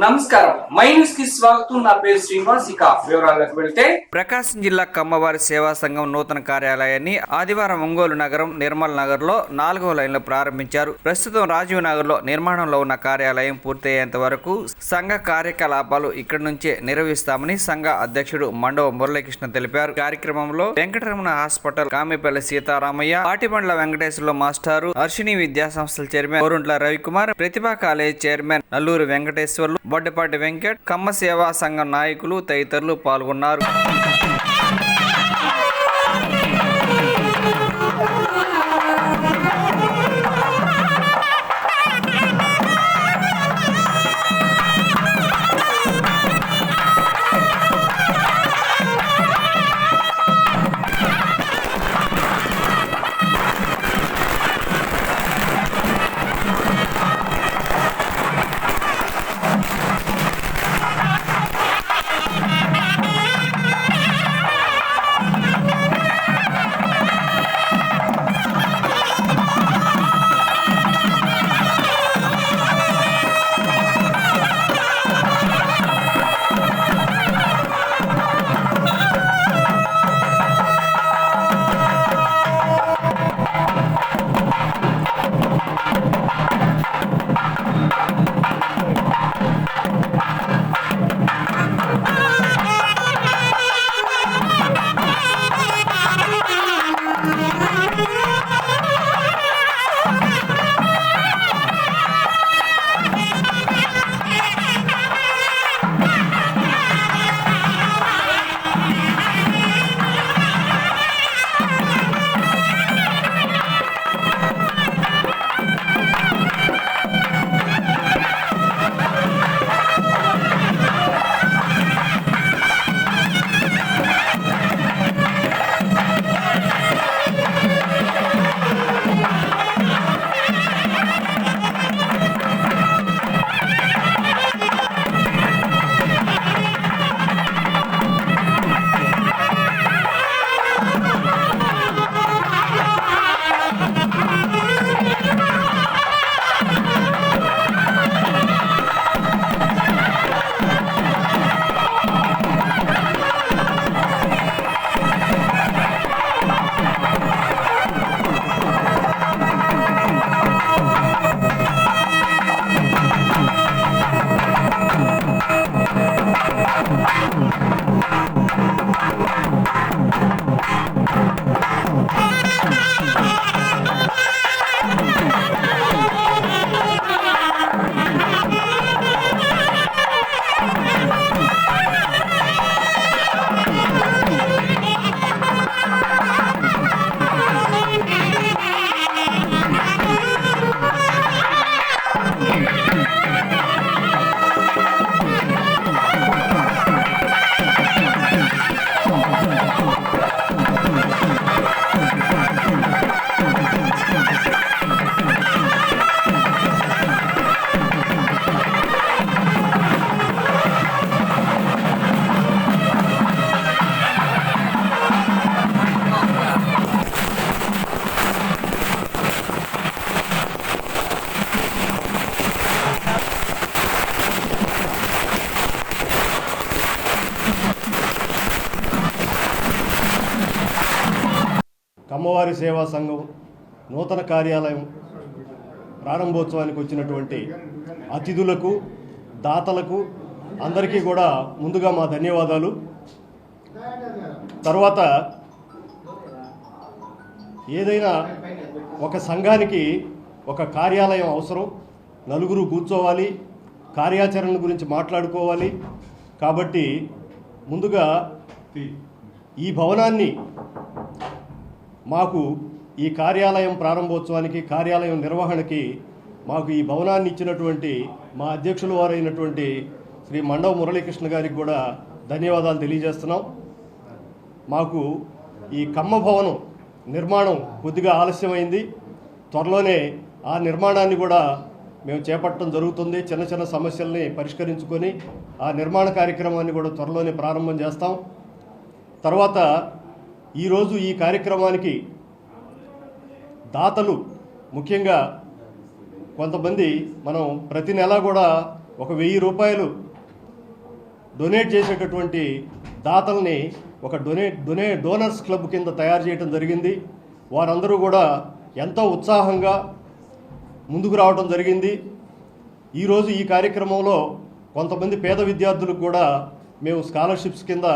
నమస్కారం, my news కి స్వాగతం. నా పేరు శ్రీనివాస్. ఇక వివరాలకు వెళ్తే ప్రకాశం జిల్లా కమ్మవారి సేవా సంఘం నూతన కార్యాలయాన్ని ఆదివారం ఒంగోలు నగరం నిర్మల్ నగర్ లో 4వ లైన్ లో ప్రారంభించారు. ప్రస్తుతం రాజీవ్ నగర్ లో నిర్మాణంలో ఉన్న కార్యాలయం పూర్తయ్యేంత వరకు సంఘ కార్యకలాపాలు ఇక్కడి నుంచే నిర్వహిస్తామని సంఘ అధ్యక్షుడు మండవ మురళీకృష్ణ తెలిపారు. కార్యక్రమంలో వెంకటరమణ హాస్పిటల్ కామిపల్లి సీతారామయ్య, పాటిబండ్ల వెంకటేశ్వర్లు మాస్టారు, హర్షిణి విద్యా సంస్థల చైర్మన్ కోరుంట్ల రవికుమార్, ప్రతిభా కాలేజ్ చైర్మన్ నల్లూరు వెంకటేశ్వర్లు, బొడ్డపాటి వెంకట్, కమ్మ సేవా సంఘం నాయకులు తదితరులు పాల్గొన్నారు. కమ్మవారి సేవా సంఘం నూతన కార్యాలయం ప్రారంభోత్సవానికి వచ్చినటువంటి అతిథులకు, దాతలకు అందరికీ కూడా ముందుగా మా ధన్యవాదాలు. తర్వాత ఏదైనా ఒక సంఘానికి ఒక కార్యాలయం అవసరం, నలుగురు కూర్చోవాలి, కార్యాచరణ గురించి మాట్లాడుకోవాలి. కాబట్టి ముందుగా ఈ భవనాన్ని మాకు ఈ కార్యాలయం ప్రారంభోత్సవానికి, కార్యాలయం నిర్వహణకి మాకు ఈ భవనాన్ని ఇచ్చినటువంటి మా అధ్యక్షుల వారైనటువంటి శ్రీ మండవ మురళీకృష్ణ గారికి కూడా ధన్యవాదాలు తెలియజేస్తున్నాం. మాకు ఈ కమ్మ భవనం నిర్మాణం కొద్దిగా ఆలస్యమైంది. త్వరలోనే ఆ నిర్మాణాన్ని కూడా మేము చేపట్టడం జరుగుతుంది. చిన్న చిన్న సమస్యల్ని పరిష్కరించుకొని ఆ నిర్మాణ కార్యక్రమాన్ని కూడా త్వరలోనే ప్రారంభం చేస్తాం. తర్వాత ఈరోజు ఈ కార్యక్రమానికి దాతలు ముఖ్యంగా కొంతమంది మనం ప్రతి నెల కూడా ఒక 1000 రూపాయలు డొనేట్ చేసేటటువంటి దాతల్ని ఒక డోనర్స్ క్లబ్ కింద తయారు చేయడం జరిగింది. వారందరూ కూడా ఎంతో ఉత్సాహంగా ముందుకు రావడం జరిగింది. ఈరోజు ఈ కార్యక్రమంలో కొంతమంది పేద విద్యార్థులకు కూడా మేము స్కాలర్షిప్స్ కింద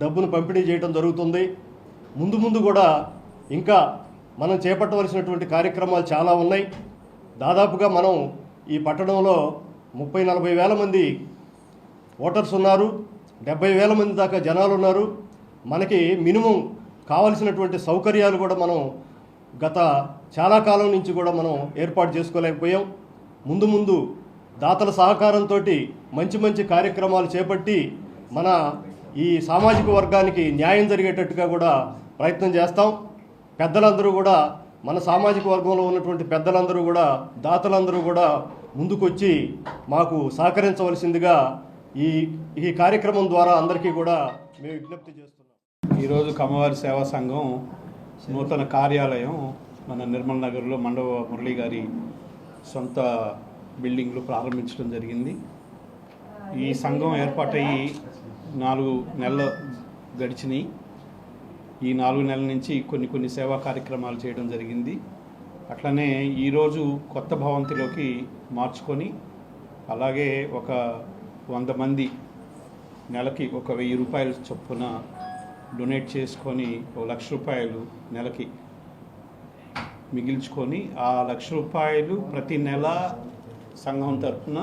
డబ్బును పంపిణీ చేయడం జరుగుతుంది. ముందు కూడా ఇంకా మనం చేపట్టవలసినటువంటి కార్యక్రమాలు చాలా ఉన్నాయి. దాదాపుగా మనం ఈ పట్టణంలో 30-40 వేల మంది ఓటర్స్ ఉన్నారు, 70 వేల మంది దాకా జనాలు ఉన్నారు. మనకి మినిమం కావలసినటువంటి సౌకర్యాలు కూడా మనం గత చాలా కాలం నుంచి కూడా మనం ఏర్పాటు చేసుకోలేకపోయాం. ముందు దాతల సహకారంతో మంచి కార్యక్రమాలు చేపట్టి మన ఈ సామాజిక వర్గానికి న్యాయం జరిగేటట్టుగా కూడా ప్రయత్నం చేస్తాం. పెద్దలందరూ కూడా మన సామాజిక వర్గంలో ఉన్నటువంటి పెద్దలందరూ కూడా దాతలందరూ కూడా ముందుకొచ్చి మాకు సహకరించవలసిందిగా ఈ కార్యక్రమం ద్వారా అందరికీ కూడా మేము విజ్ఞప్తి చేస్తున్నాం. ఈరోజు కమ్మవారి సేవా సంఘం నూతన కార్యాలయం మన నిర్మల్ నగర్లో మండవ మురళి గారి సొంత బిల్డింగ్లో ప్రారంభించడం జరిగింది. ఈ సంఘం ఏర్పాటయ్యి 4 నెలలు గడిచినాయి. ఈ 4 నెలల నుంచి కొన్ని సేవా కార్యక్రమాలు చేయడం జరిగింది. అట్లనే ఈరోజు కొత్త భవంతిలోకి మార్చుకొని అలాగే ఒక 100 మంది నెలకి ఒక 1000 రూపాయల చొప్పున డొనేట్ చేసుకొని 1 లక్ష రూపాయలు నెలకి మిగిల్చుకొని ఆ 1 లక్ష రూపాయలు ప్రతి నెల సంఘం తరఫున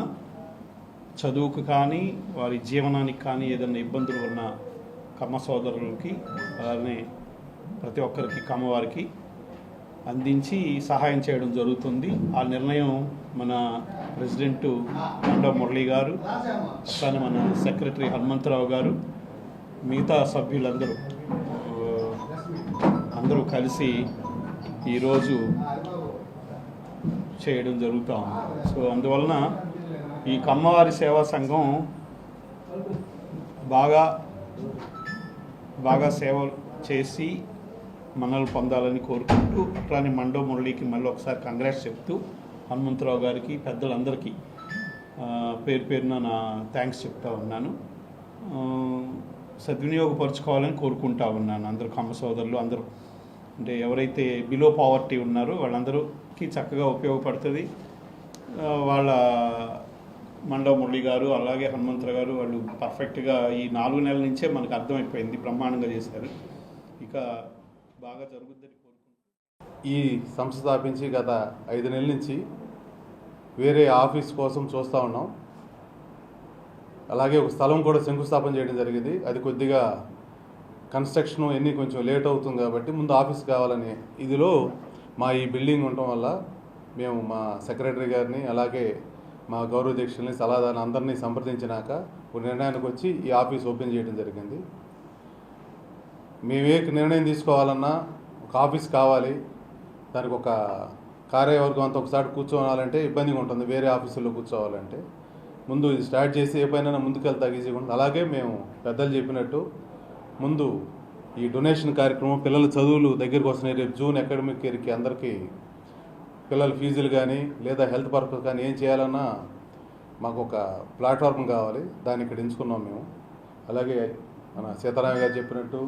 చదువుకు కానీ వారి జీవనానికి కానీ ఏదైనా ఇబ్బందులు ఉన్న కమ్మ సోదరులకి అలానే ప్రతి ఒక్కరికి కమ్మవారికి అందించి సహాయం చేయడం జరుగుతుంది. ఆ నిర్ణయం మన ప్రెసిడెంటు మండవ మురళి గారు, అట్లానే మన సెక్రటరీ హనుమంతరావు గారు, మిగతా సభ్యులందరూ కలిసి ఈరోజు చేయడం జరుగుతూ ఉంది. సో అందువలన ఈ కమ్మవారి సేవా సంఘం బాగా సేవలు చేసి మనల్ని పొందాలని కోరుకుంటూ అట్లానే మండవ మురళికి మళ్ళీ ఒకసారి కంగ్రాట్స్ చెప్తూ హనుమంతరావు గారికి పెద్దలందరికీ పేరున నా థ్యాంక్స్ చెప్తా ఉన్నాను. సద్వినియోగపరుచుకోవాలని కోరుకుంటా ఉన్నాను. అందరూ కమ్మ సోదరులు అందరూ అంటే ఎవరైతే బిలో పావర్టీ ఉన్నారో వాళ్ళందరికీ చక్కగా ఉపయోగపడుతుంది. వాళ్ళ మండవ మురళి గారు అలాగే హనుమంతరావు గారు వాళ్ళు పర్ఫెక్ట్గా ఈ 4 నెలల నుంచే మనకు అర్థమైపోయింది, బ్రహ్మాండంగా చేశారు. ఇక బాగా జరుగుద్దని కోరుకుంటున్నాను. ఈ సంస్థ స్థాపించి గత 5 నెలల నుంచి వేరే ఆఫీస్ కోసం చూస్తూ ఉన్నాం. అలాగే ఒక స్థలం కూడా శంకుస్థాపన చేయడం జరిగింది. అది కొద్దిగా కన్స్ట్రక్షన్ ఎన్ని కొంచెం లేట్ అవుతుంది కాబట్టి ముందు ఆఫీస్ కావాలని ఇదిలో మా ఈ బిల్డింగ్ ఉండటం వల్ల మేము మా సెక్రటరీ గారిని అలాగే మా గౌరవ అధ్యక్షుల్ని సలహాదారుని అందరినీ సంప్రదించినాక ఒక నిర్ణయానికి వచ్చి ఈ ఆఫీస్ ఓపెన్ చేయడం జరిగింది. మేము ఏ నిర్ణయం తీసుకోవాలన్నా ఒక ఆఫీస్ కావాలి, దానికి ఒక కార్యవర్గం అంతా ఒకసారి కూర్చోవాలంటే ఇబ్బందిగా ఉంటుంది. వేరే ఆఫీసుల్లో కూర్చోవాలంటే ముందు ఇది స్టార్ట్ చేసి ఏ పైన ముందుకెళ్తా ఈజీగా ఉంటుంది. అలాగే మేము పెద్దలు చెప్పినట్టు ముందు ఈ డొనేషన్ కార్యక్రమం పిల్లల చదువులు దగ్గరికి వస్తున్నాయి. రేపు జూన్ అకాడమిక్ ఇయర్కి అందరికీ పిల్లల ఫీజులు కానీ లేదా హెల్త్ పర్పస్ కానీ ఏం చేయాలన్నా మాకు ఒక ప్లాట్ఫామ్ కావాలి. దాన్ని ఇక్కడ ఎంచుకున్నాం మేము. అలాగే మన సీతారామ గారు చెప్పినట్టు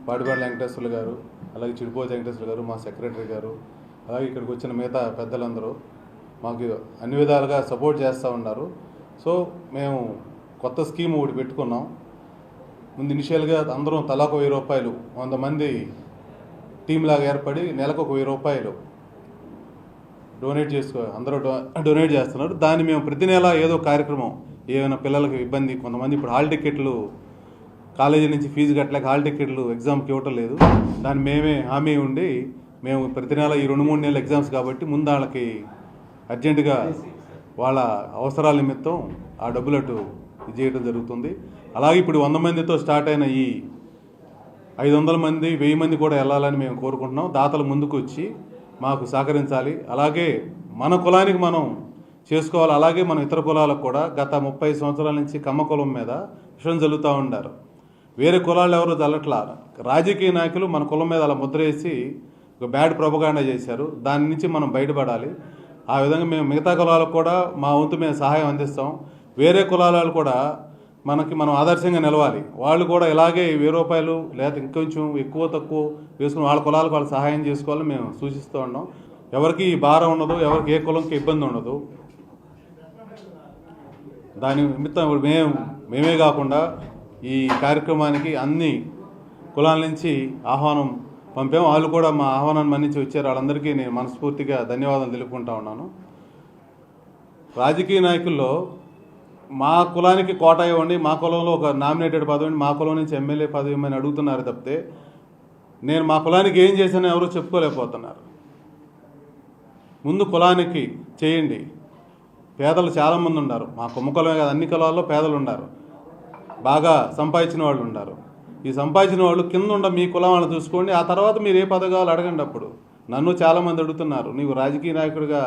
పాడిపాడి వెంకటేశ్వర్లు గారు అలాగే చిడిపోతి వెంకటేశ్వర్లు గారు మా సెక్రటరీ గారు అలాగే ఇక్కడికి వచ్చిన మిగతా పెద్దలందరూ మాకు అన్ని విధాలుగా సపోర్ట్ చేస్తూ ఉన్నారు. సో మేము కొత్త స్కీమ్ ఒకటి పెట్టుకున్నాం. ముందు ఇనిషియల్గా అందరం తలాకు 1000 రూపాయలు 100 మంది టీంలాగా ఏర్పడి నెలకు ఒక 1000 రూపాయలు డొనేట్ అందరూ డొనేట్ చేస్తున్నారు. దాన్ని మేము ప్రతి నెల ఏదో కార్యక్రమం ఏమైనా పిల్లలకి ఇబ్బంది, కొంతమంది ఇప్పుడు హాల్ టికెట్లు కాలేజీ నుంచి ఫీజు కట్టలేక హాల్ టికెట్లు ఎగ్జామ్కి ఇవ్వటం లేదు. దాన్ని మేమే హామీ ఉండి మేము ప్రతి నెల ఈ 2-3 నెలల ఎగ్జామ్స్ కాబట్టి ముందు వాళ్ళకి అర్జెంటుగా వాళ్ళ అవసరాల నిమిత్తం ఆ డబ్బులటు చేయడం జరుగుతుంది. అలాగే ఇప్పుడు 100 మందితో స్టార్ట్ అయిన ఈ 500 మంది 1000 మంది కూడా వెళ్ళాలని మేము కోరుకుంటున్నాం. దాతలు ముందుకు వచ్చి మాకు సహకరించాలి. అలాగే మన కులానికి మనం చేసుకోవాలి. అలాగే మన ఇతర కులాలకు కూడా గత 30 సంవత్సరాల నుంచి కమ్మ కులం మీద విషయం జల్లుతూ ఉన్నారు. వేరే కులాలు ఎవరు జల్లట్లా. రాజకీయ నాయకులు మన కులం మీద అలా ముద్ర వేసి ఒక బ్యాడ్ ప్రొపగాండా చేశారు. దాని నుంచి మనం బయటపడాలి. ఆ విధంగా మేము మిగతా కులాలకు కూడా మా వంతు మేము సహాయం అందిస్తాం. వేరే కులాల వాళ్ళు కూడా మనం ఆదర్శంగా నిలవాలి. వాళ్ళు కూడా ఇలాగే ₹1000 లేదా ఇంకొంచెం ఎక్కువ తక్కువ వేసుకుని వాళ్ళ కులాలకు వాళ్ళు సహాయం చేసుకోవాలని మేము సూచిస్తూ ఉన్నాం. ఎవరికి భారం ఉండదు, ఎవరికి ఏ కులంకి ఇబ్బంది ఉండదు. దాని నిమిత్తం ఇప్పుడు మేమే కాకుండా ఈ కార్యక్రమానికి అన్ని కులాల నుంచి ఆహ్వానం పంపాము. వాళ్ళు కూడా మా ఆహ్వానాన్ని మన్నించి వచ్చారు. వాళ్ళందరికీ నేను మనస్ఫూర్తిగా ధన్యవాదాలు తెలుపుకుంటా ఉన్నాను. రాజకీయ నాయకుల్లో మా కులానికి కోటా ఇవ్వండి, మా కులంలో ఒక నామినేటెడ్ పదవి, మా కులం నుంచి ఎమ్మెల్యే పదవి ఇవ్వమని అడుగుతున్నారు తప్పితే నేను మా కులానికి ఏం చేశానో ఎవరూ చెప్పుకోలేకపోతున్నారు. ముందు కులానికి చేయండి. పేదలు చాలామంది ఉన్నారు. మా కుమ్మ కులమే కాదు, అన్ని కులాల్లో పేదలు ఉన్నారు, బాగా సంపాదించిన వాళ్ళు ఉన్నారు. ఈ సంపాదించిన వాళ్ళు కింద ఉండ మీ కులం వాళ్ళు చూసుకోండి. ఆ తర్వాత మీరు ఏ పథకాలు అడగండి. అప్పుడు నన్ను చాలామంది అడుగుతున్నారు, నీవు రాజకీయ నాయకుడిగా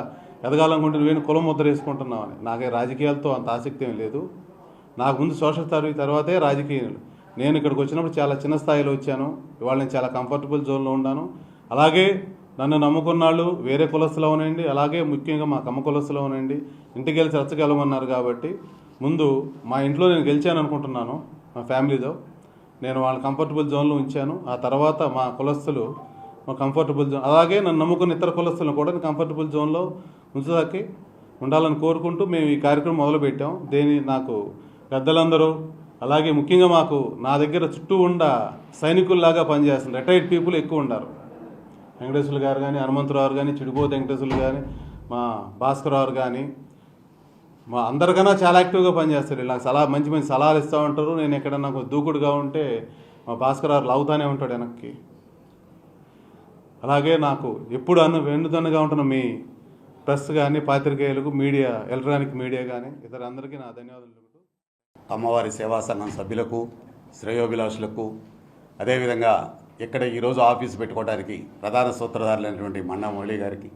ఎదగాలనుకుంటే నువ్వేను కులం ముద్ర వేసుకుంటున్నావు అని. నాకే రాజకీయాలతో అంత ఆసక్తి ఏం లేదు. నాకు ముందు సోషల్ సర్వీస్ తర్వాతే రాజకీయాలు. నేను ఇక్కడికి వచ్చినప్పుడు చాలా చిన్న స్థాయిలో వచ్చాను. ఇవాళ నేను చాలా కంఫర్టబుల్ జోన్లో ఉన్నాను. అలాగే నన్ను నమ్ముకున్న వాళ్ళు వేరే కులస్తులు అవునండి, అలాగే ముఖ్యంగా మా కమ్మ కులస్తులు అవునండి, ఇంటికి వెళ్ళి చర్చగలమన్నారు. కాబట్టి ముందు మా ఇంట్లో నేను గెలిచాను అనుకుంటున్నాను. మా ఫ్యామిలీతో నేను వాళ్ళ కంఫర్టబుల్ జోన్లో ఉంచాను. ఆ తర్వాత మా కులస్తులు మా కంఫర్టబుల్ జోన్, అలాగే నన్ను నమ్ముకున్న ఇతర కులస్తులను కూడా కంఫర్టబుల్ జోన్లో ఉంచదాకి ఉండాలని కోరుకుంటూ మేము ఈ కార్యక్రమం మొదలుపెట్టాం. నాకు పెద్దలందరూ, అలాగే ముఖ్యంగా మాకు నా దగ్గర చుట్టూ ఉండ సైనికుల్లాగా పనిచేస్తున్నారు రిటైర్డ్ పీపుల్ ఎక్కువ ఉన్నారు. వెంకటేశ్వర్లు గారు కానీ, హనుమంతరావు కానీ, చిడుకోతి వెంకటేశ్వర్లు కానీ, మా భాస్కరరావు కానీ, మా అందరికన్నా చాలా యాక్టివ్గా పనిచేస్తారు. ఇలా మంచి మంచి సలహాలు ఇస్తూ ఉంటారు. నేను ఎక్కడన్నా నాకు దూకుడుగా ఉంటే మా భాస్కరరావు లాగుతానే ఉంటాడు వెనక్కి. అలాగే నాకు ఎప్పుడు వెన్నుదన్నుగా ఉంటున్న మీ ప్రెస్ కానీ, పాత్రికేయులకు, మీడియా, ఎలక్ట్రానిక్ మీడియా కానీ ఇతర అందరికీ నా ధన్యవాదాలు. అమ్మవారి సేవా సంఘం సభ్యులకు, శ్రేయోభిలాషులకు, అదేవిధంగా ఇక్కడ ఈరోజు ఆఫీసు పెట్టుకోవడానికి ప్రధాన సూత్రధారులైనటువంటి మండా మురళి గారికి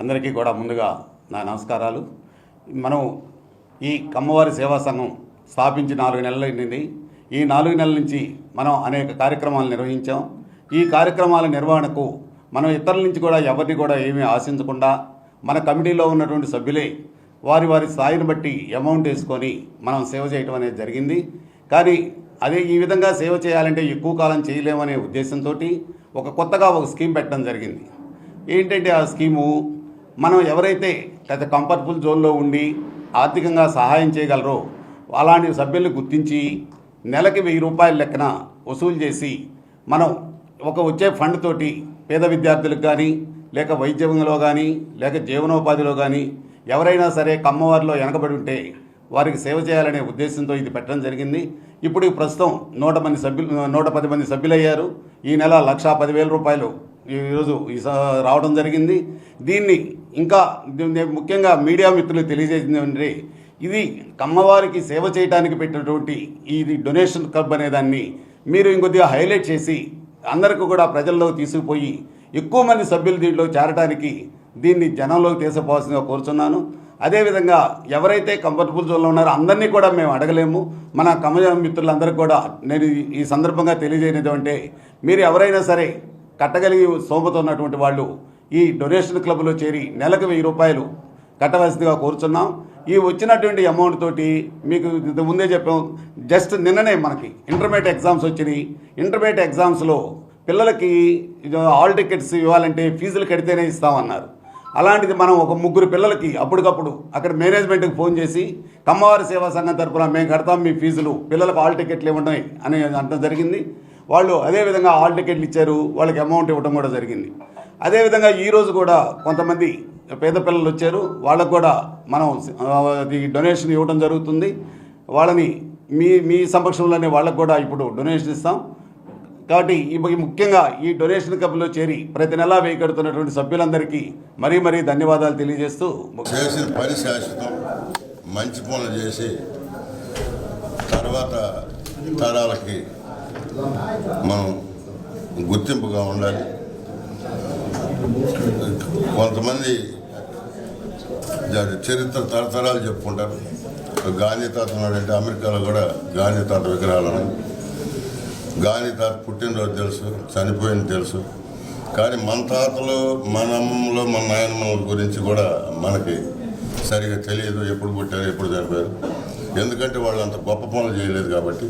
అందరికీ కూడా ముందుగా నా నమస్కారాలు. మనం ఈ కమ్మవారి సేవా సంఘం స్థాపించి 4 నెలలు అయింది. ఈ 4 నెలల నుంచి మనం అనేక కార్యక్రమాలు నిర్వహించాం. ఈ కార్యక్రమాల నిర్వహణకు మనం ఇతరుల నుంచి కూడా ఎవరిని కూడా ఏమీ ఆశించకుండా మన కమిటీలో ఉన్నటువంటి సభ్యులే వారి స్థాయిని బట్టి అమౌంట్ వేసుకొని మనం సేవ చేయడం అనేది జరిగింది. కానీ అదే ఈ విధంగా సేవ చేయాలంటే ఎక్కువ కాలం చేయలేమనే ఉద్దేశంతో కొత్తగా ఒక స్కీమ్ పెట్టడం జరిగింది. ఏంటంటే ఆ స్కీము, మనం ఎవరైతే పెద్ద కంఫర్టబుల్ జోన్లో ఉండి ఆర్థికంగా సహాయం చేయగలరో అలాంటి సభ్యులను గుర్తించి నెలకి ₹1000 లెక్కన వసూలు చేసి మనం వచ్చే ఫండ్ తోటి పేద విద్యార్థులకు కానీ, లేక వైద్యంలో కానీ, లేక జీవనోపాధిలో కానీ ఎవరైనా సరే కమ్మవారిలో వెనకబడి ఉంటే వారికి సేవ చేయాలనే ఉద్దేశంతో ఇది పెట్టడం జరిగింది. ఇప్పుడు ప్రస్తుతం 110 మంది సభ్యులయ్యారు. ఈ నెల ₹1,10,000 ఈరోజు రావడం జరిగింది. దీన్ని ఇంకా ముఖ్యంగా మీడియా మిత్రులకు తెలియజేసింది అంటే, ఇది కమ్మవారికి సేవ చేయడానికి పెట్టినటువంటి ఇది డొనేషన్ క్లబ్ అనే దాన్ని మీరు ఇంకొద్దిగా హైలైట్ చేసి అందరికీ కూడా ప్రజల్లోకి తీసుకుపోయి ఎక్కువ మంది సభ్యులు దీంట్లో చేరడానికి దీన్ని జనంలోకి తీసుకుపోవాల్సిందిగా కోరుచున్నాను. అదేవిధంగా ఎవరైతే కంఫర్టబుల్ జోన్లో ఉన్నారో అందరినీ కూడా మేము అడగలేము. మన కమ్మ మిత్రులందరికీ కూడా నేను ఈ సందర్భంగా తెలియజేయనిది అంటే, మీరు ఎవరైనా సరే కట్టగలిగి స్తోమత ఉన్నటువంటి వాళ్ళు ఈ డొనేషన్ క్లబ్లో చేరి నెలకు ₹1000 కట్టవలసిందిగా కోరుచున్నాం. ఈ వచ్చినటువంటి అమౌంట్ తోటి మీకు ముందే చెప్పాం, జస్ట్ నిన్ననే మనకి ఇంటర్మీడియట్ ఎగ్జామ్స్ వచ్చినాయి. ఇంటర్మీడియట్ ఎగ్జామ్స్లో పిల్లలకి హాల్ టికెట్స్ ఇవ్వాలంటే ఫీజులు కడితేనే ఇస్తామన్నారు. అలాంటిది మనం 3 పిల్లలకి అప్పటికప్పుడు అక్కడ మేనేజ్మెంట్కి ఫోన్ చేసి కమ్మవారి సేవా సంఘం తరపున మేము కడతాం మీ ఫీజులు, పిల్లలకు హాల్ టికెట్లు ఇవ్వడం అని అనడం జరిగింది. వాళ్ళు అదేవిధంగా హాల్ టికెట్లు ఇచ్చారు, వాళ్ళకి అమౌంట్ ఇవ్వడం కూడా జరిగింది. అదేవిధంగా ఈరోజు కూడా కొంతమంది పేద పిల్లలు వచ్చారు, వాళ్ళకు కూడా మనం డొనేషన్ ఇవ్వడం జరుగుతుంది. వాళ్ళని మీ సమక్షంలోనే వాళ్ళకు కూడా ఇప్పుడు డొనేషన్ ఇస్తాం. కాబట్టి ముఖ్యంగా ఈ డొనేషన్ క్లబ్లో చేరి ప్రతి నెలా వెయ్యి కడుతున్నటువంటి సభ్యులందరికీ మరీ ధన్యవాదాలు తెలియజేస్తూ, చేసిన పని శాశ్వతం, మంచి పనులు చేసి తర్వాత తరాలకి మనం గుర్తింపుగా ఉండాలి. కొంతమంది చరిత్ర తరతరాలు చెప్పుకుంటారు. గాంధీ తాత ఉన్నాడంటే అమెరికాలో కూడా గాంధీ తాత విగ్రహాలను, గాంధీ తాత పుట్టినరోజు తెలుసు, చనిపోయింది తెలుసు. కానీ మన తాతలు మన అమ్మమ్మలు మన నాయనమ్మల గురించి కూడా మనకి సరిగా తెలియదు, ఎప్పుడు పుట్టారు ఎప్పుడు చనిపోయారు. ఎందుకంటే వాళ్ళు అంత గొప్ప పనులు చేయలేదు కాబట్టి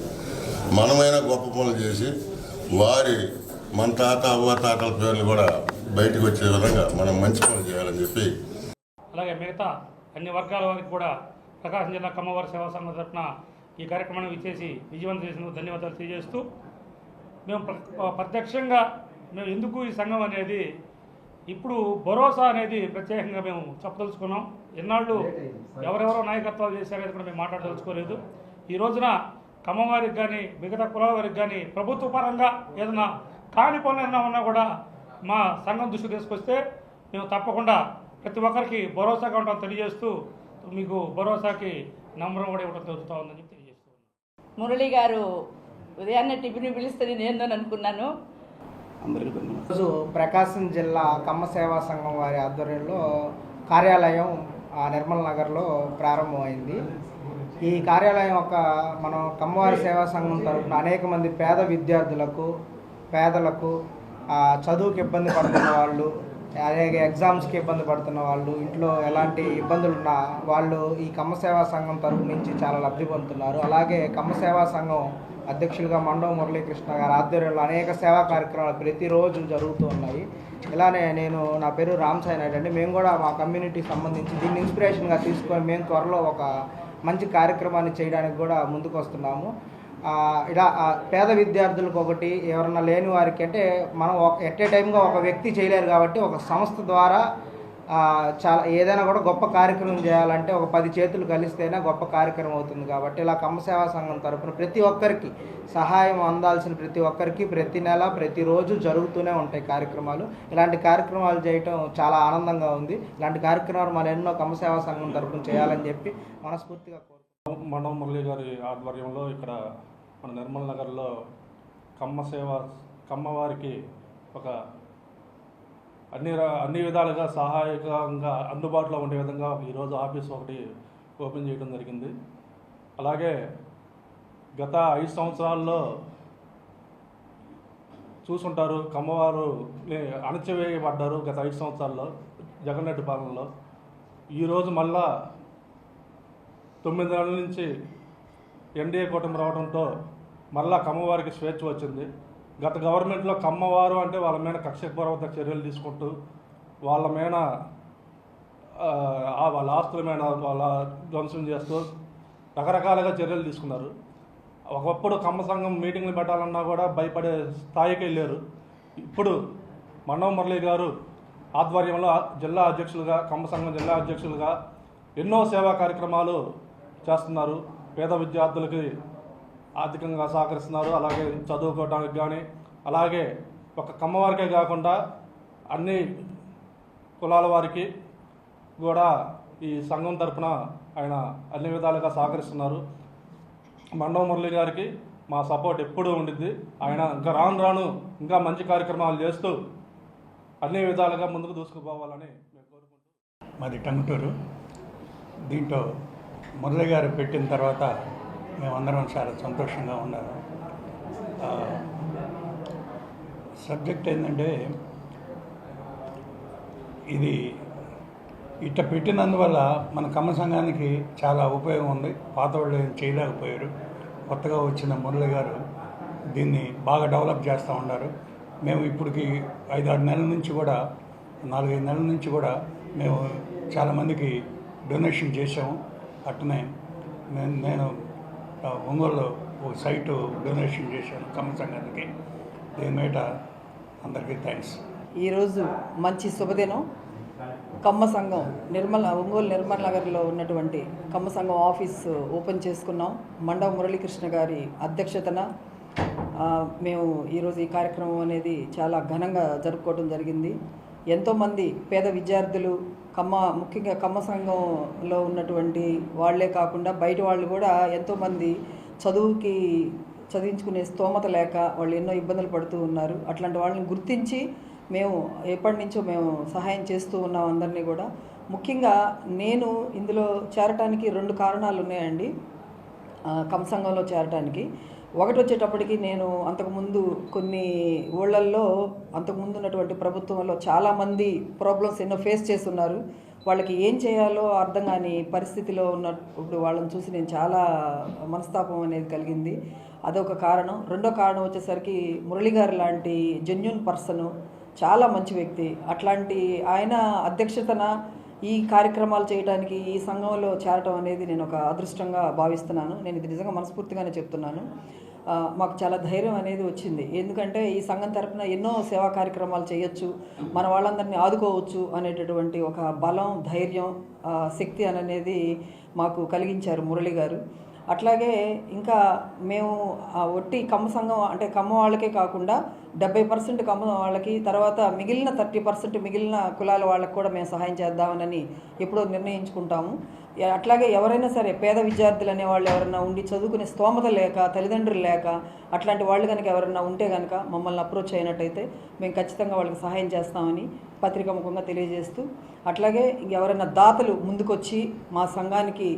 మనమైనా గొప్ప పనులు చేసి మన తాత అవ్వ తాతల పేర్లు కూడా బయటకు వచ్చే విధంగా మనం మంచి పనులు చేయాలని చెప్పి, అలాగే మిగతా అన్ని వర్గాల వారికి కూడా ప్రకాశం జిల్లా కమ్మవారి సేవా సంఘం తరఫున ఈ కార్యక్రమాన్ని విచ్చేసి విజయవంతం చేసినందుకు ధన్యవాదాలు తెలియజేస్తూ, మేము ప్రత్యక్షంగా మేము ఎందుకు ఈ సంఘం అనేది ఇప్పుడు భరోసా అనేది ప్రత్యేకంగా మేము చెప్పదలుచుకున్నాం. ఎన్నాళ్ళు ఎవరెవరో నాయకత్వాలు చేశారనేది కూడా మేము మాట్లాడదలుచుకోలేదు. ఈ రోజున కమ్మవారికి కానీ మిగతా కులాల వారికి కానీ ప్రభుత్వ పరంగా ఏదైనా కాని పనులు ఏమైనా ఉన్నా కూడా మా సంఘం దృష్టికి తీసుకొస్తే మేము తప్పకుండా ప్రతి ఒక్కరికి భరోసాగా ఉంటాం తెలియజేస్తూ, మీకు భరోసాకి నంబర్ కూడా ఇవ్వడం జరుగుతూ ఉందని తెలియజేస్తూ మురళి గారు ఉదయాన్నే టిఫిన్ పిలిస్తే నేను ఏందని అనుకున్నాను. ఈరోజు ప్రకాశం జిల్లా కమ్మ సేవా సంఘం వారి ఆధ్వర్యంలో కార్యాలయం నిర్మల్ నగర్లో ప్రారంభమైంది. ఈ కార్యాలయం మనం కమ్మవారి సేవా సంఘం తరఫున అనేక మంది పేద విద్యార్థులకు, పేదలకు, చదువుకి ఇబ్బంది పడుతున్న వాళ్ళు, అలాగే ఎగ్జామ్స్కి ఇబ్బంది పడుతున్న వాళ్ళు, ఇంట్లో ఎలాంటి ఇబ్బందులు ఉన్నా వాళ్ళు ఈ కమ్మ సేవా సంఘం తరఫు నుంచి చాలా లబ్ధి పొందుతున్నారు. అలాగే కమ్మ సేవా సంఘం అధ్యక్షులుగా మండవ మురళీకృష్ణ గారి ఆధ్వర్యంలో అనేక సేవా కార్యక్రమాలు ప్రతిరోజు జరుగుతూ ఉన్నాయి. ఇలానే నా పేరు రామ్ సాయి నాయుడు అండి. మేము కూడా మా కమ్యూనిటీకి సంబంధించి దీన్ని ఇన్స్పిరేషన్గా తీసుకొని మేము త్వరలో ఒక మంచి కార్యక్రమాన్ని చేయడానికి కూడా ముందుకు వస్తున్నాము. ఇలా పేద విద్యార్థులకు ఒకటి, ఎవరన్నా లేని వారికి అంటే మనం ఎట్ ఏ టైంగా ఒక వ్యక్తి చేయలేరు కాబట్టి ఒక సంస్థ ద్వారా చాలా ఏదైనా కూడా గొప్ప కార్యక్రమం చేయాలంటే ఒక 10 చేతులు కలిస్తేనే గొప్ప కార్యక్రమం అవుతుంది. కాబట్టి ఇలా కమ్మ సేవా సంఘం తరఫున ప్రతి ఒక్కరికి సహాయం అందాల్సిన ప్రతి ఒక్కరికి ప్రతి నెల ప్రతిరోజు జరుగుతూనే ఉంటాయి కార్యక్రమాలు. ఇలాంటి కార్యక్రమాలు చేయటం చాలా ఆనందంగా ఉంది. ఇలాంటి కార్యక్రమాలు మనం ఎన్నో కమ్మ సేవా సంఘం తరఫున చేయాలని చెప్పి మనస్ఫూర్తిగా కోరుకుంటున్నాం. మండవ మురళి గారి ఆధ్వర్యంలో ఇక్కడ మన నిర్మల్ నగర్లో కమ్మవారికి ఒక అన్ని విధాలుగా సహాయకంగా అందుబాటులో ఉండే విధంగా ఈరోజు ఆఫీస్ ఒకటి ఓపెన్ చేయడం జరిగింది. అలాగే గత 5 సంవత్సరాల్లో చూసుంటారు, కమ్మవారు అణచివేయబడ్డారు. గత 5 సంవత్సరాల్లో జగన్ రెడ్డి పాలనలో ఈరోజు మళ్ళా 9 నెలల నుంచి ఎన్డీఏ కూటమి రావడంతో మళ్ళా కమ్మవారికి స్వేచ్ఛ వచ్చింది. గత గవర్నమెంట్లో కమ్మవారు అంటే వాళ్ళ మీద కక్షపూర్వక చర్యలు తీసుకుంటూ వాళ్ళ మీద వాళ్ళ ఆస్తుల మీద వాళ్ళ ధ్వంసం చేస్తూ రకరకాలుగా చర్యలు తీసుకున్నారు. ఒకప్పుడు కమ్మ సంఘం మీటింగ్లు పెట్టాలన్నా కూడా భయపడే స్థాయికి వెళ్ళారు. ఇప్పుడు మండవ మురళి గారు ఆధ్వర్యంలో జిల్లా అధ్యక్షులుగా, కమ్మ సంఘం జిల్లా అధ్యక్షులుగా ఎన్నో సేవా కార్యక్రమాలు చేస్తున్నారు. పేద విద్యార్థులకి ఆర్థికంగా సహకరిస్తున్నారు. అలాగే చదువుకోవడానికి కానీ, అలాగే ఒక కమ్మవారికే కాకుండా అన్ని కులాల వారికి కూడా ఈ సంఘం తరఫున ఆయన అన్ని విధాలుగా సహకరిస్తున్నారు. మండవ మురళి గారికి మా సపోర్ట్ ఎప్పుడూ ఉండిద్ది. ఆయన ఇంకా రాను ఇంకా మంచి కార్యక్రమాలు చేస్తూ అన్ని విధాలుగా ముందుకు దూసుకుపోవాలని మేము కోరుకుంటున్నాం. మాది టంగుటూరు. దీంట్లో మురళి గారు పెట్టిన తర్వాత మేమందరం చాలా సంతోషంగా ఉన్నాము. సబ్జెక్ట్ ఏంటంటే, ఇది ఇట్లా పెట్టినందువల్ల మన కమ్మ సంఘానికి చాలా ఉపయోగం ఉంది. పాత వాళ్ళు ఏం చేయలేకపోయారు. కొత్తగా వచ్చిన మురళి గారు దీన్ని బాగా డెవలప్ చేస్తూ ఉన్నారు. మేము ఇప్పటికి 5-6 నెలల నుంచి కూడా, 4-5 నెలల నుంచి కూడా మేము చాలామందికి డొనేషన్ చేసాము. అట్లనే నేను ఒంగోలులో ఒక సైటు డొనేషన్ చేశాను కమ్మ సంఘానికి. దీని మీద అందరికీ థ్యాంక్స్. ఈరోజు మంచి శుభదినం. కమ్మ సంఘం ఒంగోలు నిర్మల్ నగర్లో ఉన్నటువంటి కమ్మ సంఘం ఆఫీస్ ఓపెన్ చేసుకున్నాం. మండవ మురళీకృష్ణ గారి అధ్యక్షతన మేము ఈరోజు ఈ కార్యక్రమం అనేది చాలా ఘనంగా జరుపుకోవడం జరిగింది. ఎంతోమంది పేద విద్యార్థులు ముఖ్యంగా కమ్మ సంఘంలో ఉన్నటువంటి వాళ్లే కాకుండా బయట వాళ్ళు కూడా ఎంతోమంది చదివించుకునే స్తోమత లేక వాళ్ళు ఎన్నో ఇబ్బందులు పడుతూ ఉన్నారు. అట్లాంటి వాళ్ళని గుర్తించి మేము ఎప్పటి నుంచో మేము సహాయం చేస్తూ ఉన్నాం అందరినీ కూడా. ముఖ్యంగా నేను ఇందులో చేరటానికి 2 కారణాలు ఉన్నాయండి. కమ్మ సంఘంలో చేరటానికి ఒకటి వచ్చేటప్పటికి నేను అంతకుముందు కొన్ని ఊళ్ళల్లో అంతకుముందు ఉన్నటువంటి ప్రభుత్వంలో చాలామంది ప్రాబ్లమ్స్ ఎన్నో ఫేస్ చేస్తున్నారు. వాళ్ళకి ఏం చేయాలో అర్థం కాని పరిస్థితిలో ఉన్నప్పుడు వాళ్ళని చూసి నేను చాలా మనస్తాపం అనేది కలిగింది. అదొక కారణం. రెండో కారణం వచ్చేసరికి మురళి గారు లాంటి జెన్యూన్ పర్సను, చాలా మంచి వ్యక్తి. అట్లాంటి ఆయన అధ్యక్షతన ఈ కార్యక్రమాలు చేయడానికి ఈ సంఘంలో చేరటం అనేది నేను ఒక అదృష్టంగా భావిస్తున్నాను. నేను ఇది నిజంగా మనస్ఫూర్తిగానే చెప్తున్నాను. మాకు చాలా ధైర్యం అనేది వచ్చింది. ఎందుకంటే ఈ సంఘం తరపున ఎన్నో సేవా కార్యక్రమాలు చేయొచ్చు, మన వాళ్ళందరినీ ఆదుకోవచ్చు అనేటటువంటి ఒక బలం, ధైర్యం, శక్తి అనేది మాకు కలిగించారు మురళి గారు. అట్లాగే ఇంకా మేము ఒట్టి కమ్మ సంఘం అంటే కమ్మ వాళ్ళకే కాకుండా 70% కమ్మ వాళ్ళకి, తర్వాత మిగిలిన 30% మిగిలిన కులాల వాళ్ళకి కూడా మేము సహాయం చేద్దామని ఎప్పుడో నిర్ణయించుకుంటాము. అట్లాగే ఎవరైనా సరే పేద విద్యార్థులు అనేవాళ్ళు ఎవరైనా ఉండి చదువుకునే స్తోమత లేక, తల్లిదండ్రులు లేక అట్లాంటి వాళ్ళు కనుక ఎవరైనా ఉంటే కనుక మమ్మల్ని అప్రోచ్ అయినట్టయితే మేము ఖచ్చితంగా వాళ్ళకి సహాయం చేస్తామని పత్రికాముఖంగా తెలియజేస్తూ, అట్లాగే ఎవరైనా దాతలు ముందుకొచ్చి మా సంఘానికి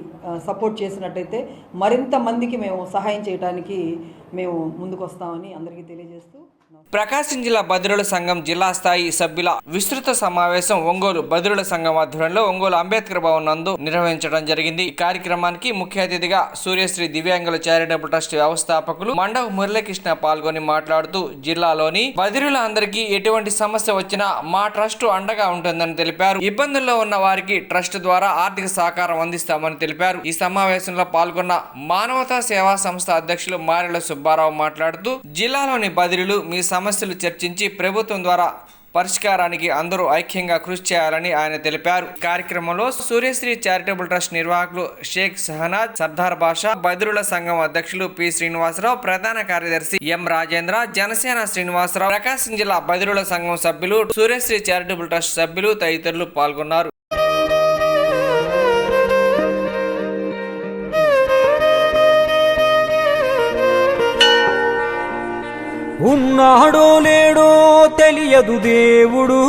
సపోర్ట్ చేసినట్టయితే మరింత మందికి మేము సహాయం చేయడానికి మేము ముందుకు వస్తామని అందరికీ తెలియజేస్తూ, ప్రకాశం జిల్లా బదిరుల సంఘం జిల్లా స్థాయి సభ్యుల విస్తృత సమావేశం ఒంగోలు బదిరుల సంఘం ఆధ్వర్యంలో ఒంగోలు అంబేద్కర్ భవన్ నందు నిర్వహించడం జరిగింది. ఈ కార్యక్రమానికి ముఖ్య అతిథిగా సూర్యశ్రీ దివ్యాంగుల చారిటబుల్ ట్రస్ట్ వ్యవస్థాపకులు మండవ మురళీకృష్ణ పాల్గొని మాట్లాడుతూ, జిల్లాలోని బదిరుల అందరికీ ఎటువంటి సమస్య వచ్చినా మా ట్రస్ట్ అండగా ఉంటుందని తెలిపారు. ఇబ్బందుల్లో ఉన్న వారికి ట్రస్ట్ ద్వారా ఆర్థిక సహకారం అందిస్తామని తెలిపారు. ఈ సమావేశంలో పాల్గొన్న మానవతా సేవా సంస్థ అధ్యక్షులు మారెల సుబ్బారావు మాట్లాడుతూ, జిల్లాలోని బదిరులు మీ సమస్యలు చర్చించి ప్రభుత్వం ద్వారా పరిష్కారానికి అందరూ ఐక్యంగా కృషి చేయాలని ఆయన తెలిపారు. కార్యక్రమంలో సూర్యశ్రీ చారిటబుల్ ట్రస్ట్ నిర్వాహకులు షేక్ సహనాజ్, సర్దార్ బాషా, బదిరుల సంఘం అధ్యక్షులు పి శ్రీనివాసరావు, ప్రధాన కార్యదర్శి ఎం రాజేంద్ర, జనసేన శ్రీనివాసరావు, ప్రకాశం జిల్లా బదిరుల సంఘం సభ్యులు, సూర్యశ్రీ చారిటబుల్ ట్రస్ట్ సభ్యులు తదితరులు పాల్గొన్నారు. ఉన్నాడో లేడో తెలియదు దేవుడు,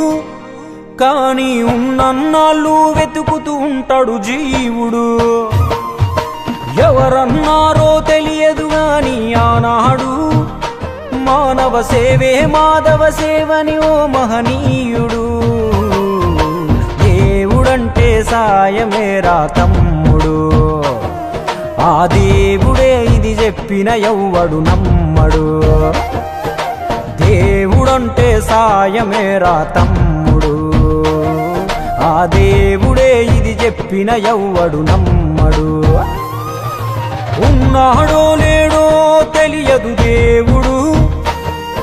కానీ ఉన్నన్నాళ్ళు వెతుకుతూ ఉంటాడు జీవుడు. ఎవరన్నారో తెలియదు గాని ఆనాడు మానవ సేవే మాధవ సేవని ఓ మహనీయుడు. దేవుడంటే సాయమేరా తమ్ముడు, ఆ దేవుడే ఇది చెప్పిన ఎవ్వడు నమ్మడు. దేవుడంటే సాయమేరా తమ్ముడు, ఆ దేవుడే ఇది చెప్పిన ఎవ్వడు నమ్మడు. ఉన్నాడో లేడో తెలియదు దేవుడు,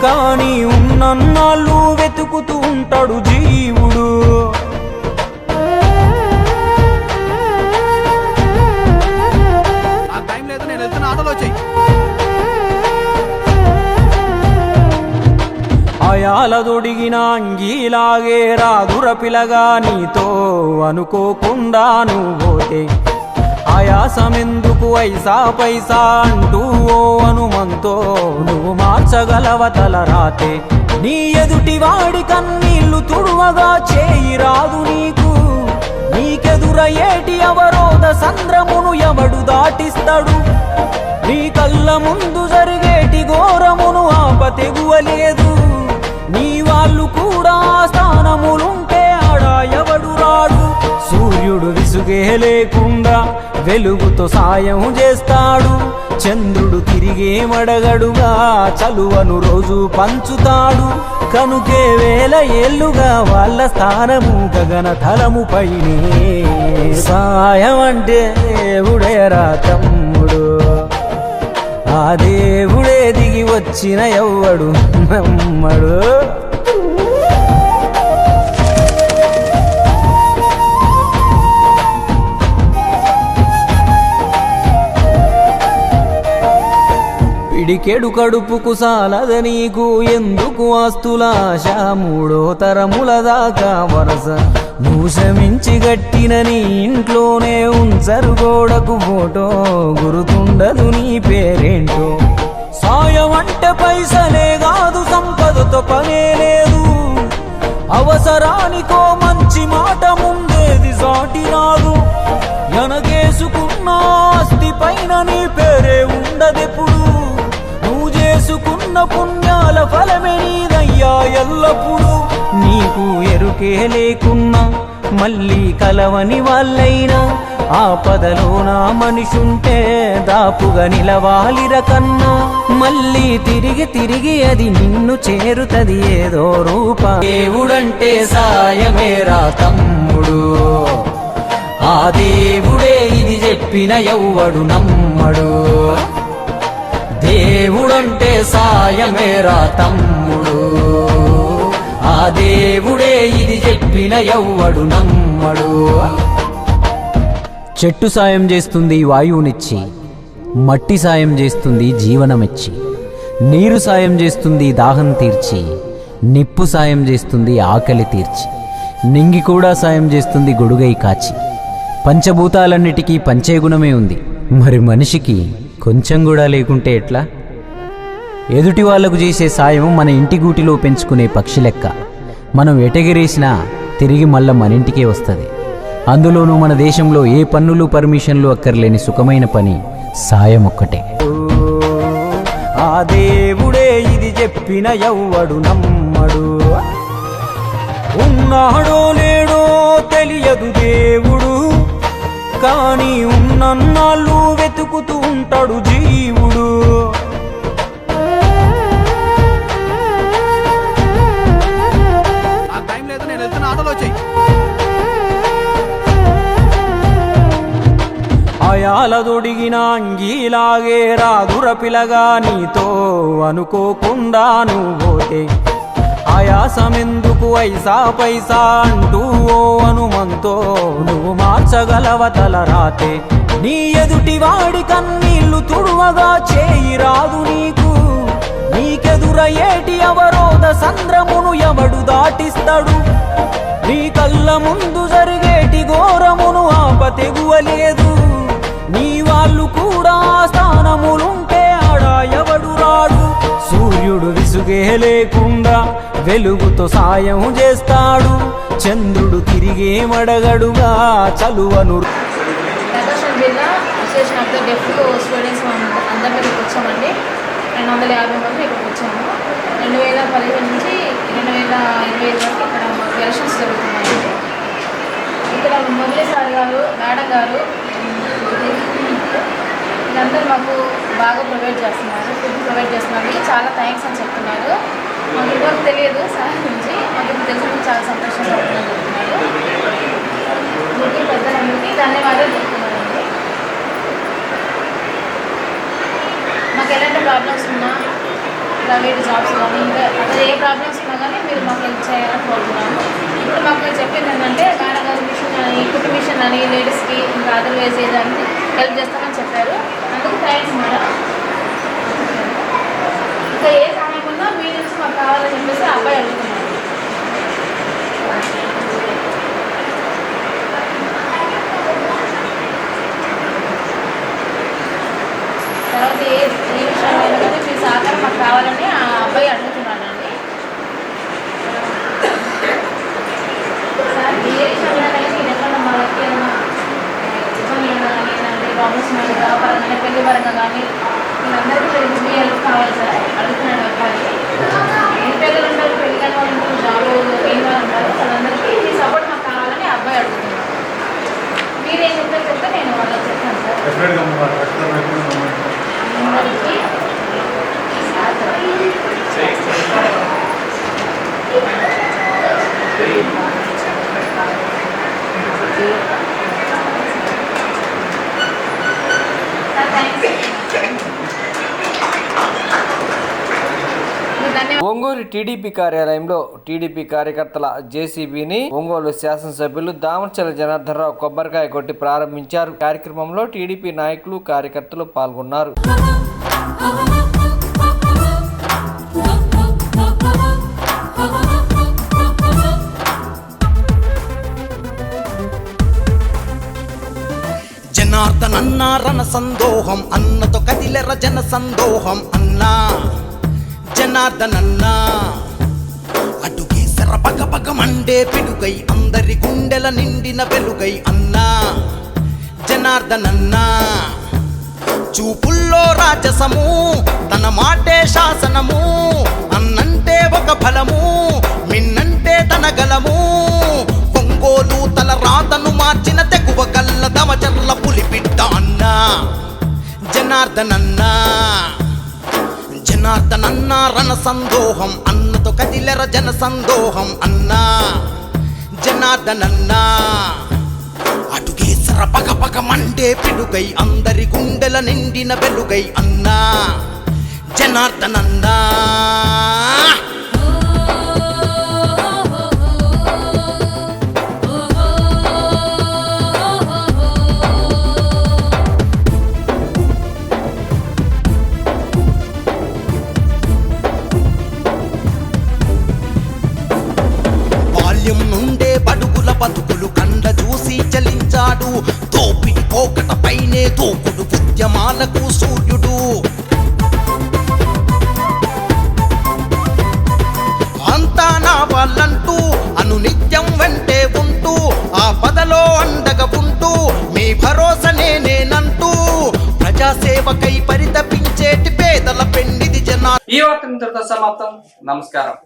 కానీ ఉన్నన్నాళ్ళు వెతుకుతూ ఉంటాడు జీవుడు. అయాలదొడిగిన అంగీలాగే రాదుర పిలగా నీతో అనుకోకుండా నువ్వోతే, ఆయాసమెందుకు ఐసా పైసా అంటూ ఓ అనుమంతో నువ్వు మార్చగలవ తలరాతే. నీ ఎదుటి వాడి కన్నీళ్లు తుడువగా చేయి రాదు నీకు, నీకెదురయ్యేటి అవరోధ సంద్రమును ఎవడు దాటిస్తాడు. నీ కళ్ళ ముందు జరిగేటి ఘోరమును ఆపతెగువలేదు, నీ వాళ్ళు కూడా స్థానములుంటే ఆడా ఎవడు రాడు. సూర్యుడు విసుగే లేకుండా వెలుగుతో సాయం చేస్తాడు, చంద్రుడు తిరిగే మడగడుగా చలువను రోజు పంచుతాడు. కనుకే వేల ఏళ్లుగా వాళ్ళ స్థానము గగన తలము పైనే. సాయం అంటే దేవుడేరా తమ్ముడు, ఆ దేవుడే దిగి వచ్చిన ఎవ్వడు నమ్మడు. పిడికెడు కడుపుకు సాలద నీకు ఎందుకు ఆస్తులాశ, మూడో తరముల దాకా వరస నువ్వు శ్రమించి గట్టిన నీ ఇంట్లోనే ఉంచరు గోడకు ఫోటో, గుర్తుండదు నీ పేరేంటో. సాయం అంటే పైసలే కాదు, సంపదతో పనే లేదు, అవసరానికో మంచి మాట ముందేది సాటి రాదు. ఎనకేసుకున్న ఆస్తి పైన నీ పేరే ఉండదెప్పుడు, పుణ్యాల ఫలమే నీదయ్యా ఎల్లప్పుడు. నీకు ఎరుకే లేకున్నా మళ్ళీ కలవని వాళ్ళైనా ఆపదలో నా మనిషుంటే దాపుగా నిలవాలిర కన్నా. మళ్ళీ తిరిగి తిరిగి అది నిన్ను చేరుతది ఏదో రూప. దేవుడంటే సాయమేరా తమ్ముడు, ఆ దేవుడే ఇది చెప్పిన ఎవ్వడు నమ్మడు. దేవుడంటే సాయమేరా తమ్ముడు, ఆ దేవుడే ఇది చెప్పిన ఎవ్వడు నమ్మడు. చెట్టు సాయం చేస్తుంది వాయువునిచ్చి, మట్టి సాయం చేస్తుంది జీవనమిచ్చి, నీరు సాయం చేస్తుంది దాహం తీర్చి, నిప్పు సాయం చేస్తుంది ఆకలి తీర్చి, నింగి కూడా సాయం చేస్తుంది గొడుగై కాచి. పంచభూతాలన్నిటికీ పంచే గుణమే ఉంది, మరి మనిషికి కొంచెం కూడా లేకుంటే ఎట్లా? ఎదుటి వాళ్లకు చేసే సాయం మన ఇంటి గూటిలో పెంచుకునే పక్షి లెక్క. మనం ఎటగిరేసినా తిరిగి మళ్ళా మన ఇంటికే వస్తుంది. అందులోనూ మన దేశంలో ఏ పన్నులు పర్మిషన్లు అక్కర్లేని సుఖమైన పని సాయం ఒక్కటే. ఆ దేవుడే ఇది చెప్పిన ఎవ్వడు నమ్మడు. ఉన్నాడో లేడో తెలియదు దేవుడు, కానీ ఉన్నన్నాళ్ళు వెతుకుతూ ఉంటాడు జీవుడు. అయాలదొడిగిన అంగీలాగే రాదుర పిలగా నీతో అనుకోకుండా నువ్వోతే. ఆయాసమెందుకు ఐసా పైసా అంటూ ఓ అనుమంతో నువ్వు మార్చగలవ తల రాతే. నీ ఎదుటి వాడి కన్నీళ్లు తుడువగా చేయి రాదు నీకు. నీకెదురయ్యేటి అవరోధ సంద్రమును ఎవడు దాటిస్తాడు? నీ కళ్ళ ముందు జరిగేటి ఘోరమును ఆపతెగువలేదు. నీ వాళ్ళు కూడా స్థానములుంటే ఆడా ఎవడు రాడు. సూర్యుడు విసుగే లేకుండా వెలుగుతో సాయం చేస్తాడు. చంద్రుడు తిరిగే మడగడుగా చలువను. ప్రకాశం జిల్లా association of the deaf students అందరి దగ్గరికి వచ్చామండి. 250 మంది ఇక్కడికి వచ్చాము. 2015 నుంచి 2025 వరకు ఇక్కడ మాకు ఎలక్షన్స్ జరుగుతున్నాయండి. ఇక్కడ మురళీ సార్ గారు, మేడం గారు వీళ్ళందరూ మాకు బాగా ప్రొవైడ్ చేస్తున్నారు, ఫుడ్ ప్రొవైడ్ చేస్తున్నారు. చాలా థ్యాంక్స్ అని చెప్తున్నారు. మాకు ఇదివరకు తెలియదు సార్ నుంచి, మాకు ఇప్పుడు తెలిసిన చాలా సంతోషంగా ఉందని చెప్తున్నారు. మీకు పెద్దలందరికీ ధన్యవాదాలు చెప్తున్నానండి. మాకు ఎలాంటి ప్రాబ్లమ్స్ ఉన్నా, ప్రైవేట్ జాబ్స్ కానీ ఇంకా అక్కడ ఏ ప్రాబ్లమ్స్ ఉన్నా కానీ మీరు మాకు హెల్ప్ చేయాలని కోరుతున్నాను. ఇప్పుడు మాకు చెప్పింది ఏంటంటే మేడం గారు మిషన్ అని, కుట్టు మిషన్ అని లేడీస్కి ఇంకా అదర్వైజ్ ఏదాన్ని హెల్ప్ చేస్తామని చెప్పారు. అందుకు థ్యాంక్స్ మేడం. ఇంకా ఏ సహాయం ఉన్నా మీ నుంచి మాకు కావాలని చెప్పేసి అబ్బాయి అడుగుతున్నాను. తర్వాత ఏ విషయంలో కానీ మీ సహకారం మాకు కావాలని ఆ అబ్బాయి అడుగుతున్నానండి. సార్ ఏ విషయంలో కానీ ఎక్కడన్నా మా వ్యక్తి ఏదైనా ఇబ్బంది కానీ ఏదంటే ప్రాబ్లమ్స్ కానీ వ్యాపారం కానీ పెళ్లి పరంగా కానీ వీళ్ళందరికీ మీ హెల్ప్ కావాలి సార్ అడుగుతున్నాడు అబ్బాయి. ఎన్ని పిల్లలు ఉంటారు, పెళ్లి కానీ వాళ్ళు ఉంటారు, జాబ్ లేని వాళ్ళు ఉంటారు, వాళ్ళందరికీ మీ సపోర్ట్ మాకు కావాలని ఆ అబ్బాయి అడుగుతున్నాను. మీరేం చెప్తే నేను వాళ్ళకి చెప్తాను సార్. అందరికీ ఒంగోలు టీడీపీ కార్యాలయంలో టీడీపీ కార్యకర్తల జేసీబీని ఒంగోలు శాసనసభ్యులు దామర్చల జనార్దన్ రావు కొబ్బరికాయ కొట్టి ప్రారంభించారు. కార్యక్రమంలో టీడీపీ నాయకులు, కార్యకర్తలు పాల్గొన్నారు. జనార్దనన్న రణ సందోహం అన్నతో కదిలెర జన సందోహం అన్నా. జనార్దనన్న అటుకే సెర పగ పగ మండే పిడుగై అందరి గుండెల నిండిన వెలుగై అన్నా. జనార్దనన్న చూపుల్లో రాజసము తన మాటే శాసనము అన్నంటే ఒక ఫలము మిన్నంటే తన గలము ఒంగోలు తల రాతను మార్చిన తెగువ గల్ల దమచర్ల పులిపిట్ట అన్న జనార్దనన్నా జనార్దనన్న రణ సందోహం అన్నతో కదిలెర జన సందోహం అన్నా జనార్దనన్నా అటుకేసర పగ పగ మండే పిడుగై అందరి గుండెల నిండిన వెలుగై అన్నా జనార్దనన్నా బాల్యం నుండే బడుగుల బతుకులు కండ చూసి చలించాడు తోపిడి పోకట పైనే తోకుడు ఉద్యమాలకు సూర్యుడు అంతా నా వాళ్ళంటూ అనునిత్యం వెంటే ఉంటూ ఆ పదలో అండగా ఉంటూ మీ భరోసనే నేనంటూ ప్రజాసేవకై పరితపించేటి పేదల పెన్నిది జనా. ఈ వార్త ఇంతటితో సమాప్తం. నమస్కారం.